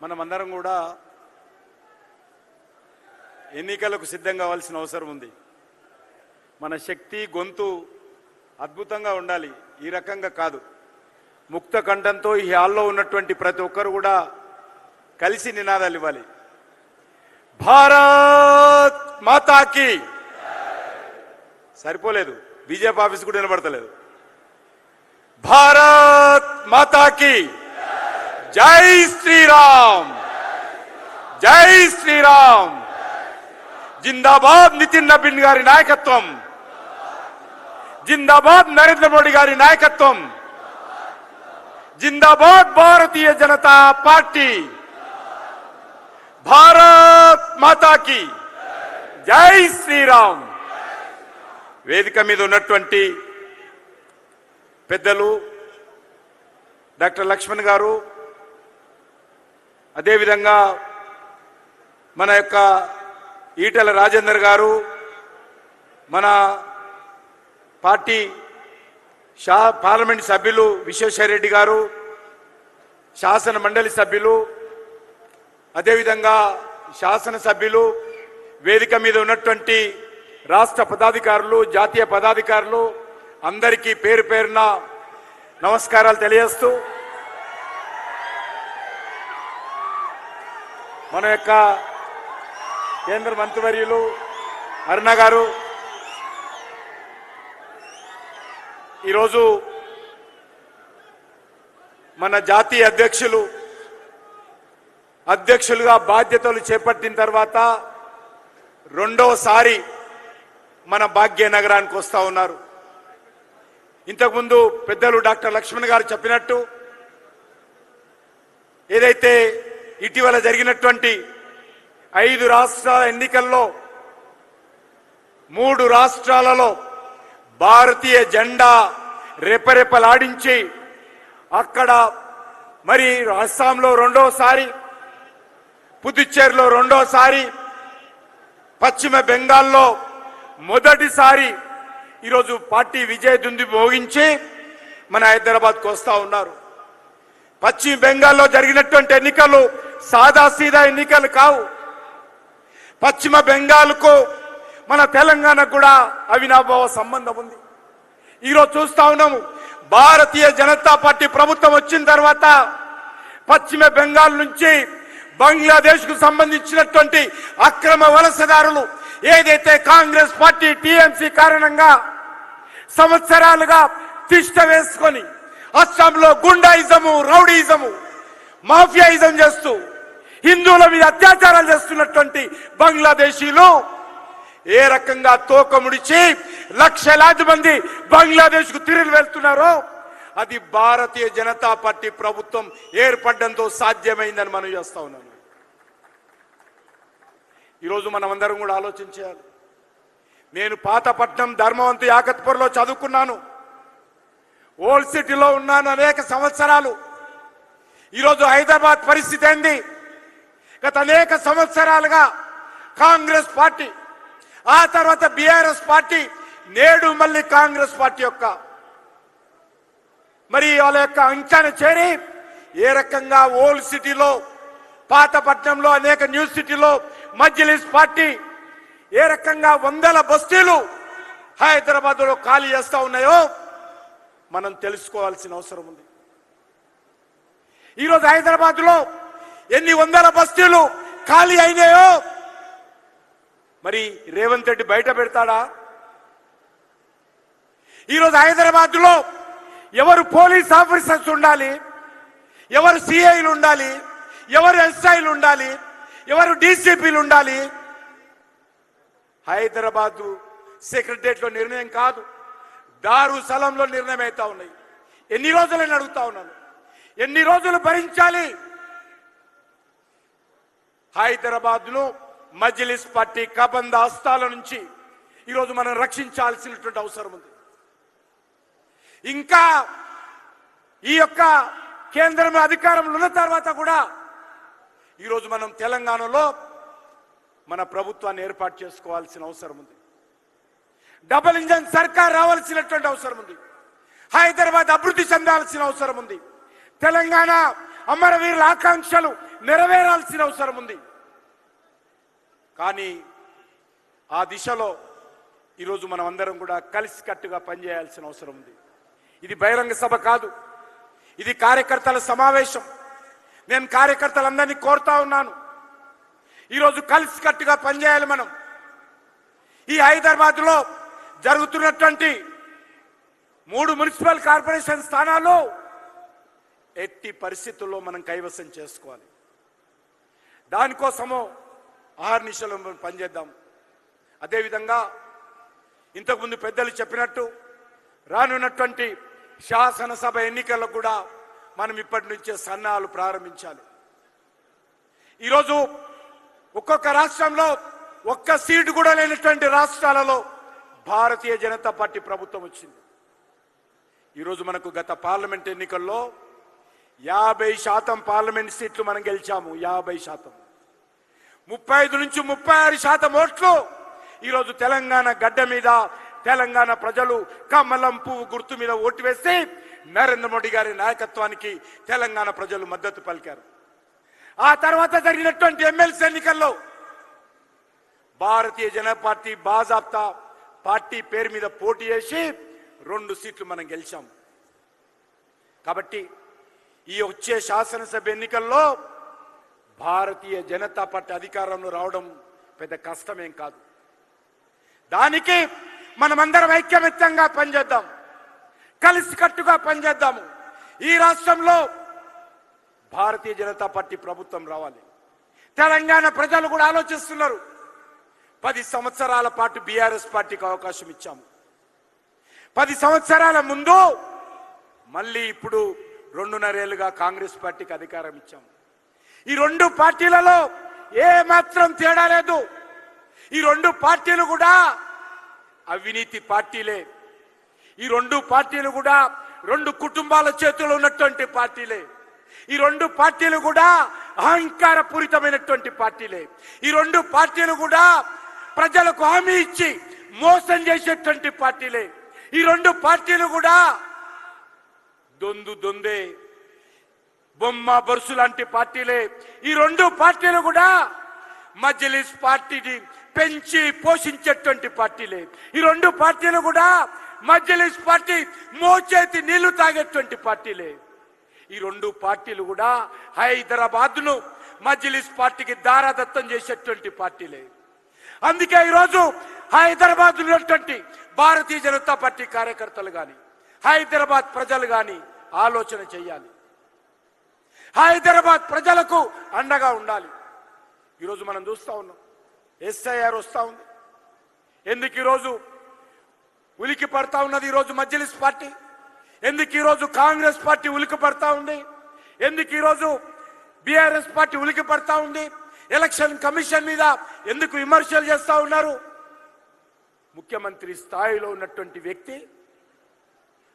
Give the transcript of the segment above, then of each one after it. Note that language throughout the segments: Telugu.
మనమందరం కూడా ఎన్నికలకు సిద్ధం కావాల్సిన అవసరం ఉంది. మన శక్తి గొంతు అద్భుతంగా ఉండాలి. ఈ రకంగా కాదు, ముక్త కంఠంతో ఈ హాల్లో ఉన్నటువంటి ప్రతి ఒక్కరు కూడా కలిసి నినాదాలు ఇవ్వాలి. భారత్ మాతాకి సరిపోలేదు, బీజేపీ ఆఫీస్ కూడా వినబడతలేదు. భారత్ మాతాకి జై శ్రీరామ్, జై శ్రీరామ్. జిందాబాద్ నితిన్ నబీన్ గారి నాయకత్వం, జిందాబాద్ నరేంద్ర మోడీ గారి నాయకత్వం, జిందాబాద్ భారతీయ జనతా పార్టీ. భారత్ మాతాకి జై శ్రీరామ్. వేదిక మీద ఉన్నటువంటి పెద్దలు డాక్టర్ లక్ష్మణ్ గారు, అదేవిధంగా మన యొక్క ఈటెల రాజేందర్ గారు, మన పార్టీ పార్లమెంట్ సభ్యులు విశ్వేశ్వరరెడ్డి గారు, శాసన మండలి సభ్యులు, అదేవిధంగా శాసనసభ్యులు, వేదిక మీద ఉన్నటువంటి రాష్ట్ర పదాధికారులు, జాతీయ పదాధికారులు అందరికీ పేరు పేరున నమస్కారాలు తెలియజేస్తూ, మన యొక్క కేంద్ర మంత్రివర్యులు అరుణ గారు ఈరోజు మన జాతీయ అధ్యక్షులుగా బాధ్యతలు చేపట్టిన తర్వాత రెండోసారి మన భాగ్యనగరానికి వస్తూ ఉన్నారు. ఇంతకుముందు పెద్దలు డాక్టర్ లక్ష్మణ్ గారు చెప్పినట్టు ఏదైతే ఇటీవల జరిగినటువంటి 5 రాష్ట్రాల ఎన్నికల్లో 3 రాష్ట్రాలలో భారతీయ జెండా రెపరెపలాడించి అక్కడ మరి అస్సాంలో రెండోసారి, పుదుచ్చేరిలో రెండోసారి, పశ్చిమ బెంగాల్లో మొదటిసారి ఈరోజు పార్టీ విజయ దుంది మోగించి మన హైదరాబాద్కు వస్తూ ఉన్నారు. పశ్చిమ బెంగాల్లో జరిగినటువంటి ఎన్నికలు సాదాసీదా ఎన్నికలు కావు. పశ్చిమ బెంగాల్కు మన తెలంగాణకు కూడా అవినాభావ సంబంధం ఉంది. ఈరోజు చూస్తా ఉన్నాము, భారతీయ జనతా పార్టీ ప్రభుత్వం వచ్చిన తర్వాత పశ్చిమ బెంగాల్ నుంచి బంగ్లాదేశ్ కు సంబంధించినటువంటి అక్రమ వలసదారులు ఏదైతే కాంగ్రెస్ పార్టీ టీఎంసీ కారణంగా సంవత్సరాలుగా తిష్ట వేసుకొని అస్సాంలో గుండాయిజము, రౌడీయిజము, మాఫియాయిజం చేస్తూ హిందువుల మీద అత్యాచారాలు చేస్తున్నటువంటి బంగ్లాదేశీలు ఏ రకంగా తోక ముడిచి లక్షలాది మంది బంగ్లాదేశ్ కు తిరిగి వెళ్తున్నారో అది భారతీయ జనతా పార్టీ ప్రభుత్వం ఏర్పడడంతో సాధ్యమైందని మనం చేస్తా ఉన్నాను. ఈరోజు మనం అందరం కూడా ఆలోచించాలి. నేను పాతపట్నం ధర్మవంతి యాకత్పూర్లో చదువుకున్నాను, ఓల్డ్ సిటీలో ఉన్నాను అనేక సంవత్సరాలు. ఈరోజు హైదరాబాద్ పరిస్థితి ఏంది? గత అనేక సంవత్సరాలుగా కాంగ్రెస్ పార్టీ, ఆ తర్వాత బీఆర్ఎస్ పార్టీ, నేడు మళ్ళీ కాంగ్రెస్ పార్టీ యొక్క మరి వాళ్ళ యొక్క అంచనా చేరి ఏ రకంగా ఓల్డ్ సిటీలో, పాతపట్నంలో, అనేక న్యూ సిటీలో మజ్లిస్ పార్టీ ఏ రకంగా వందల బస్తీలు హైదరాబాద్ లో ఖాళీ చేస్తా ఉన్నాయో మనం తెలుసుకోవాల్సిన అవసరం ఉంది. ఈరోజు హైదరాబాద్ లో ఎన్ని వందల బస్తీలు ఖాళీ అయినాయో మరి రేవంత్ రెడ్డి బయట పెడతాడా? ఈరోజు హైదరాబాద్ లో ఎవరు పోలీస్ ఆఫీసర్స్ ఉండాలి, ఎవరు సిఐలు ఉండాలి, ఎవరు ఎస్ఐలు ఉండాలి, ఎవరు డీసీపీలు ఉండాలి? హైదరాబాద్ సెక్రటరియట్ లో నిర్ణయం కాదు, దారుసలంలో నిర్ణయం అవుతా ఉన్నాయి. ఎన్ని రోజులని అడుగుతా ఉన్నాను, ఎన్ని రోజులు భరించాలి? హైదరాబాద్ లో మజ్లిస్ పార్టీ కబంధ హస్తాల నుంచి ఈరోజు మనం రక్షించాల్సినటువంటి అవసరం ఉంది. ఇంకా ఈ యొక్క కేంద్రం అధికారంలో ఉన్న తర్వాత కూడా ఈరోజు మనం తెలంగాణలో మన ప్రభుత్వాన్ని ఏర్పాటు చేసుకోవాల్సిన అవసరం ఉంది. డబుల్ ఇంజన్ సర్కార్ రావాల్సినటువంటి అవసరం ఉంది. హైదరాబాద్ అభివృద్ధి చెందాల్సిన అవసరం ఉంది. తెలంగాణ అమరవీరుల ఆకాంక్షలు నెరవేరాల్సిన అవసరం ఉంది. కానీ ఆ దిశలో ఈరోజు మనం అందరం కూడా కలిసికట్టుగా పనిచేయాల్సిన అవసరం ఉంది. ఇది బహిరంగ సభ కాదు, ఇది కార్యకర్తల సమావేశం. నేను కార్యకర్తలందరినీ కోరుతా ఉన్నాను, ఈరోజు కలిసికట్టుగా పనిచేయాలి. మనం ఈ హైదరాబాద్లో జరుగుతున్నటువంటి 3 మున్సిపల్ కార్పొరేషన్ స్థానాలు ఎట్టి పరిస్థితుల్లో మనం కైవసం చేసుకోవాలి. దానికోసము అహర్నిశలు పనిచేద్దాం. అదేవిధంగా ఇంతకుముందు పెద్దలు చెప్పినట్టు రానున్నటువంటి శాసనసభ ఎన్నికలకు కూడా మనం ఇప్పటి నుంచే సన్నాహాలు ప్రారంభించాలి. ఈరోజు ఒక్కొక్క రాష్ట్రంలో ఒక్క సీటు కూడా లేనటువంటి రాష్ట్రాలలో భారతీయ జనతా పార్టీ ప్రభుత్వం వచ్చింది. ఈరోజు మనకు గత పార్లమెంట్ ఎన్నికల్లో 50% పార్లమెంట్ సీట్లు మనం గెలిచాము. 50%, 35 నుంచి 36% ఓట్లు ఈరోజు తెలంగాణ గడ్డ మీద తెలంగాణ ప్రజలు కమలం పువ్వు గుర్తు మీద ఓటు వేసి నరేంద్ర మోడీ గారి నాయకత్వానికి తెలంగాణ ప్రజలు మద్దతు పలికారు. ఆ తర్వాత జరిగినటువంటి ఎమ్మెల్సీ ఎన్నికల్లో భారతీయ జనతా పార్టీ బాజాప్తా పార్టీ పేరు మీద పోటీ చేసి 2 సీట్లు మనం గెలిచాం. కాబట్టి ఈ వచ్చే శాసనసభ ఎన్నికల్లో భారతీయ జనతా పార్టీ అధికారంలో రావడం పెద్ద కష్టమేం కాదు. దానికి మనమందరం ఐక్యమత్యంగా పనిచేద్దాం, కలిసికట్టుగా పనిచేద్దాము. ఈ రాష్ట్రంలో భారతీయ జనతా పార్టీ ప్రభుత్వం రావాలి. తెలంగాణ ప్రజలు కూడా ఆలోచిస్తున్నారు. 10 సంవత్సరాల పాటు బీఆర్ఎస్ పార్టీకి అవకాశం ఇచ్చాము. 10 సంవత్సరాల ముందు మళ్ళీ ఇప్పుడు 2.5 ఏళ్లుగా కాంగ్రెస్ పార్టీకి అధికారం ఇచ్చాము. ఈ 2 పార్టీలలో ఏ మాత్రం తేడా లేదు. ఈ 2 పార్టీలు కూడా అవినీతి పార్టీలే. ఈ 2 పార్టీలు కూడా 2 కుటుంబాల చేతుల్లో ఉన్నటువంటి పార్టీలే. ఈ 2 పార్టీలు కూడా అహంకార పూరితమైనటువంటి పార్టీలే. ఈ 2 పార్టీలు కూడా ప్రజలకు హామీ ఇచ్చి మోసం చేసేటువంటి పార్టీలే. ఈ 2 పార్టీలు కూడా దొందే బొమ్మ బొరుసు లాంటి పార్టీలే. ఈ 2 పార్టీలు కూడా మజ్లిస్ పార్టీని పెంచి పోషించేటువంటి పార్టీలే. ఈ 2 పార్టీలు కూడా మజ్లిస్ పార్టీ మోచేతి నీళ్లు తాగేటువంటి పార్టీలే. ఈ 2 పార్టీలు కూడా హైదరాబాద్ను మజ్లిస్ పార్టీకి దారాదత్తం చేసేటువంటి పార్టీలే. అందుకే ఈరోజు హైదరాబాద్ ఉన్నటువంటి భారతీయ జనతా పార్టీ కార్యకర్తలు కానీ హైదరాబాద్ ప్రజలు కానీ ఆలోచన చేయాలి. హైదరాబాద్ ప్రజలకు అండగా ఉండాలి. ఈరోజు మనం చూస్తూ ఉన్నాం, ఎస్ఐఆర్ వస్తూ ఉంది. ఎందుకు ఈరోజు ఉలికి పడతా ఉన్నది ఈరోజు మజ్లిస్ పార్టీ? ఎందుకు ఈరోజు కాంగ్రెస్ పార్టీ ఉలికి పడతా ఉంది? ఎందుకు ఈరోజు బీఆర్ఎస్ పార్టీ ఉలికి పడతా ఉంది? ఎలక్షన్ కమిషన్ మీద ఎందుకు విమర్శలు చేస్తా ఉన్నారు? ముఖ్యమంత్రి స్థాయిలో ఉన్నటువంటి వ్యక్తి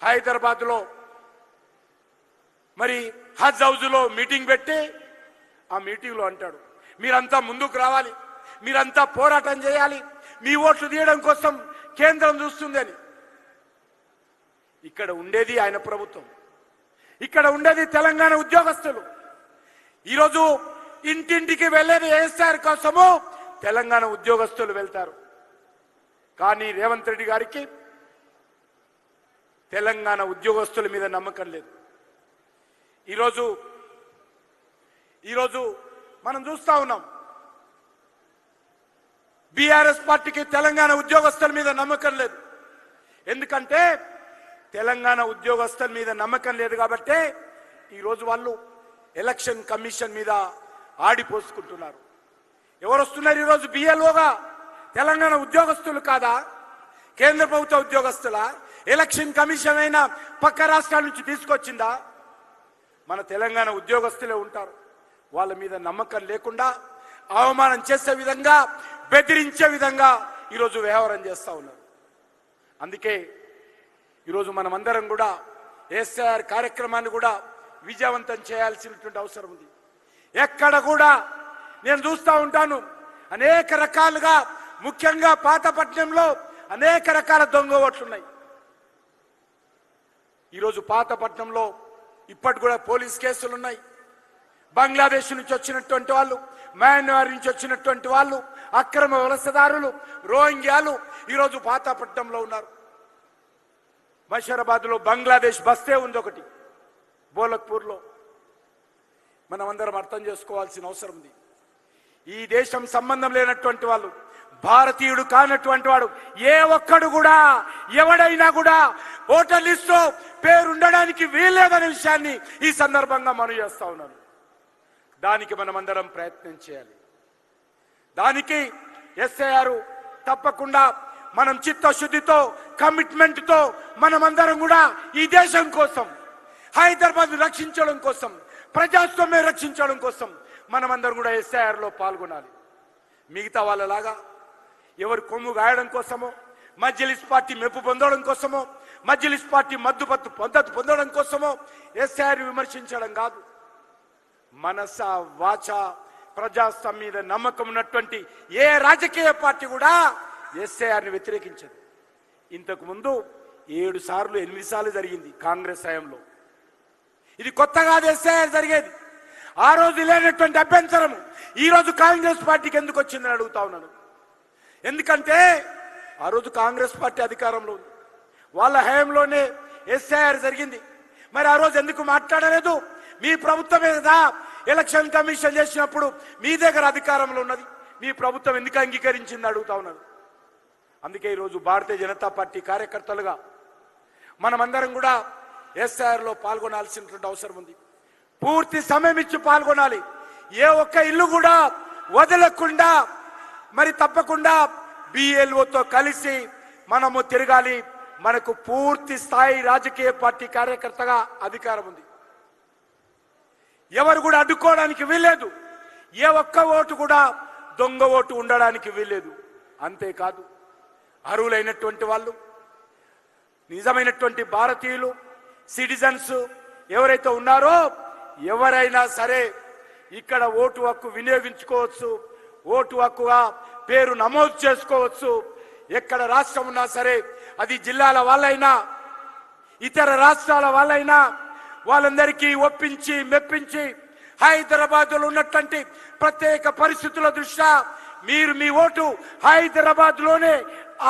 హైదరాబాద్లో మరి హజ్ హౌజ్లో మీటింగ్ పెట్టి ఆ మీటింగ్లో అంటాడు, మీరంతా ముందుకు రావాలి, మీరంతా పోరాటం చేయాలి, మీ ఓట్లు తీయడం కోసం కేంద్రం చూస్తుంది అని. ఇక్కడ ఉండేది ఆయన ప్రభుత్వం, ఇక్కడ ఉండేది తెలంగాణ ఉద్యోగస్తులు. ఈరోజు ఇంటింటికి వెళ్ళేది ఏఎస్ఆర్ కోసము తెలంగాణ ఉద్యోగస్తులు వెళ్తారు. కానీ రేవంత్ రెడ్డి గారికి తెలంగాణ ఉద్యోగస్తుల మీద నమ్మకం లేదు. ఈరోజు మనం చూస్తా ఉన్నాం, బీఆర్ఎస్ పార్టీకి తెలంగాణ ఉద్యోగస్తుల మీద నమ్మకం లేదు. ఎందుకంటే తెలంగాణ ఉద్యోగస్తుల మీద నమ్మకం లేదు కాబట్టి ఈరోజు వాళ్ళు ఎలక్షన్ కమిషన్ మీద ఆడిపోసుకుంటున్నారు. ఎవరు వస్తున్నారు ఈరోజు బిఎల్ఓగా? తెలంగాణ ఉద్యోగస్తులు కాదా? కేంద్ర ప్రభుత్వ ఉద్యోగస్తులా? ఎలక్షన్ కమిషన్ అయినా పక్క రాష్ట్రాల నుంచి తీసుకొచ్చిందా? మన తెలంగాణ ఉద్యోగస్తులే ఉంటారు. వాళ్ళ మీద నమ్మకం లేకుండా అవమానం చేసే విధంగా, బెదిరించే విధంగా ఈరోజు వ్యవహారం చేస్తూ ఉన్నారు. అందుకే ఈరోజు మనమందరం కూడా ఎస్ఐఆర్ కార్యక్రమాన్ని కూడా విజయవంతం చేయాల్సినటువంటి అవసరం ఉంది. ఎక్కడ కూడా నేను చూస్తూ ఉంటాను, అనేక రకాలుగా, ముఖ్యంగా పాతపట్నంలో అనేక రకాల దొంగ ఓట్లున్నాయి. ఈరోజు పాతపట్నంలో ఇప్పటి కూడా పోలీస్ కేసులు ఉన్నాయి. బంగ్లాదేశ్ నుంచి వచ్చినటువంటి వాళ్ళు, మయన్మార్ నుంచి వచ్చినటువంటి వాళ్ళు, అక్రమ వలసదారులు, రోహింగ్యాలు ఈరోజు పాతపట్నంలో ఉన్నారు. బషీరాబాద్లో బంగ్లాదేశ్ బస్తే ఉంది ఒకటి, బోలక్పూర్లో. మనమందరం అర్థం చేసుకోవాల్సిన అవసరం ఉంది. ఈ దేశం సంబంధం లేనటువంటి వాళ్ళు, భారతీయుడు కానటువంటి వాడు ఏ ఒక్కడు కూడా, ఎవడైనా కూడా ఓటర్ లిస్టులో పేరు ఉండడానికి వీల్లేదనే విషయాన్ని ఈ సందర్భంగా మనవి చేస్తా ఉన్నాను. దానికి మనమందరం ప్రయత్నం చేయాలి. దానికి ఎస్ఐఆర్ తప్పకుండా మనం చిత్తశుద్ధితో, కమిట్మెంట్తో మనమందరం కూడా ఈ దేశం కోసం, హైదరాబాద్ రక్షించడం కోసం, ప్రజాస్వామ్యం రక్షించడం కోసం మనమందరం కూడా ఎస్ఐఆర్లో పాల్గొనాలి. మిగతా వాళ్ళలాగా ఎవరు కొమ్ము గాయడం కోసమో, మజ్లిస్ పార్టీ మెప్పు పొందడం కోసమో, మజ్లిస్ పార్టీ మద్దతు పొందడం కోసమో ఎస్ఐఆర్ విమర్శించడం కాదు. మనస వాచ ప్రజాస్వామ్యం మీద నమ్మకం ఉన్నటువంటి ఏ రాజకీయ పార్టీ కూడా ఎస్ఐఆర్ని వ్యతిరేకించదు. ఇంతకు ముందు 7 సార్లు 8 సార్లు జరిగింది కాంగ్రెస్ హయాంలో. ఇది కొత్త కాదు ఎస్ఐఆర్ జరిగేది. ఆ రోజు లేనటువంటి అభ్యంతరం ఈ రోజు కాంగ్రెస్ పార్టీకి ఎందుకు వచ్చిందని అడుగుతా ఉన్నాను. ఎందుకంటే ఆ రోజు కాంగ్రెస్ పార్టీ అధికారంలో ఉంది, వాళ్ళ హయాంలోనే ఎస్ఐఆర్ జరిగింది. మరి ఆ రోజు ఎందుకు మాట్లాడలేదు? మీ ప్రభుత్వమే కదా ఎలక్షన్ కమిషన్ చేసినప్పుడు మీ దగ్గర అధికారంలో ఉన్నది, మీ ప్రభుత్వం ఎందుకు అంగీకరించింది అడుగుతా ఉన్నాను. అందుకే ఈరోజు భారతీయ జనతా పార్టీ కార్యకర్తలుగా మనమందరం కూడా ఎస్ఐఆర్లో పాల్గొనాల్సినటువంటి అవసరం ఉంది. పూర్తి సమయం ఇచ్చి పాల్గొనాలి. ఏ ఒక్క ఇల్లు కూడా వదలకుండా మరి తప్పకుండా బిఎల్ఓతో కలిసి మనము తిరగాలి. మనకు పూర్తి స్థాయి రాజకీయ పార్టీ కార్యకర్తగా అధికారం ఉంది. ఎవరు కూడా అడ్డుకోవడానికి వీల్లేదు. ఏ ఒక్క ఓటు కూడా దొంగ ఓటు ఉండడానికి వీల్లేదు. అంతేకాదు, అర్హులైనటువంటి వాళ్ళు, నిజమైనటువంటి భారతీయులు, సిటిజన్స్ ఎవరైతే ఉన్నారో ఎవరైనా సరే ఇక్కడ ఓటు హక్కు వినియోగించుకోవచ్చు, ఓటు హక్కుగా పేరు నమోదు చేసుకోవచ్చు. ఎక్కడ రాష్ట్రం ఉన్నా సరే, అది జిల్లాల వాళ్ళైనా ఇతర రాష్ట్రాల వాళ్ళైనా వాళ్ళందరికీ ఒప్పించి మెప్పించి హైదరాబాద్లో ఉన్నటువంటి ప్రత్యేక పరిస్థితుల దృష్ట్యా మీరు మీ ఓటు హైదరాబాద్లోనే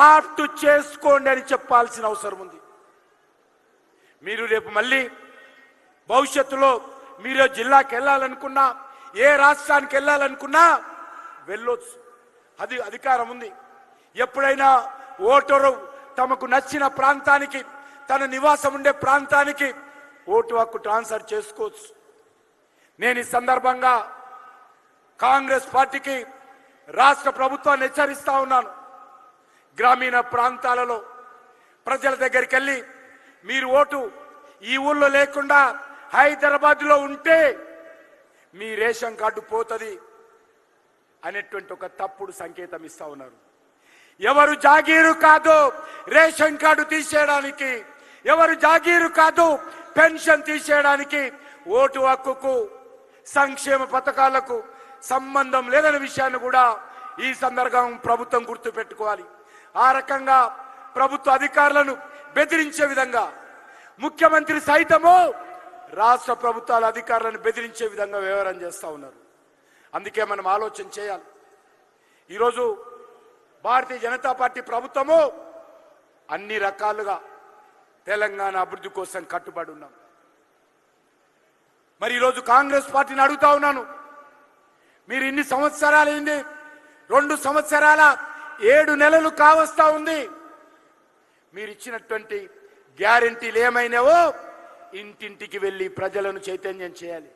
ఆప్ట్ చేసుకోండి అని చెప్పాల్సిన అవసరం ఉంది. మీరు రేపు మళ్ళీ భవిష్యత్తులో మీరు జిల్లాకి వెళ్ళాలనుకున్నా, ఏ రాష్ట్రానికి వెళ్ళాలనుకున్నా వెళ్ళొచ్చు, అది అధికారం ఉంది. ఎప్పుడైనా ఓటరు తమకు నచ్చిన ప్రాంతానికి, తన నివాసం ఉండే ప్రాంతానికి ఓటు హక్కు ట్రాన్స్ఫర్ చేసుకోవచ్చు. నేను ఈ సందర్భంగా కాంగ్రెస్ పార్టీకి, రాష్ట్ర ప్రభుత్వాన్ని హెచ్చరిస్తా ఉన్నాను. గ్రామీణ ప్రాంతాలలో ప్రజల దగ్గరికి వెళ్ళి మీరు ఓటు ఈ ఊళ్ళో లేకుండా హైదరాబాద్లో ఉంటే మీ రేషన్ కార్డు పోతుంది అనేటువంటి ఒక తప్పుడు సంకేతం ఇస్తా ఉన్నారు. ఎవరు జాగీరు కాదు రేషన్ కార్డు తీసేయడానికి, ఎవరు జాగీరు కాదు పెన్షన్ తీసేయడానికి. ఓటు హక్కుకు, సంక్షేమ పథకాలకు సంబంధం లేదనే విషయాన్ని కూడా ఈ సందర్భం ప్రభుత్వం గుర్తు పెట్టుకోవాలి. ఆ రకంగా ప్రభుత్వ అధికారులను బెదిరించే విధంగా ముఖ్యమంత్రి సైతము రాష్ట్ర ప్రభుత్వాల అధికారులను బెదిరించే విధంగా వ్యవహారం చేస్తూ ఉన్నారు. అందుకే మనం ఆలోచన చేయాలి. ఈరోజు భారతీయ జనతా పార్టీ ప్రభుత్వము అన్ని రకాలుగా తెలంగాణ అభివృద్ధి కోసం కట్టుబడి ఉన్నాం. మరి ఈరోజు కాంగ్రెస్ పార్టీని అడుగుతా ఉన్నాను, మీరు ఇన్ని సంవత్సరాలైంది, 2 సంవత్సరాల 7 నెలలు కావస్తా ఉంది. మీరు ఇచ్చినటువంటి గ్యారెంటీలు ఏమైనావో ఇంటింటికి వెళ్ళి ప్రజలను చైతన్యం చేయాలి.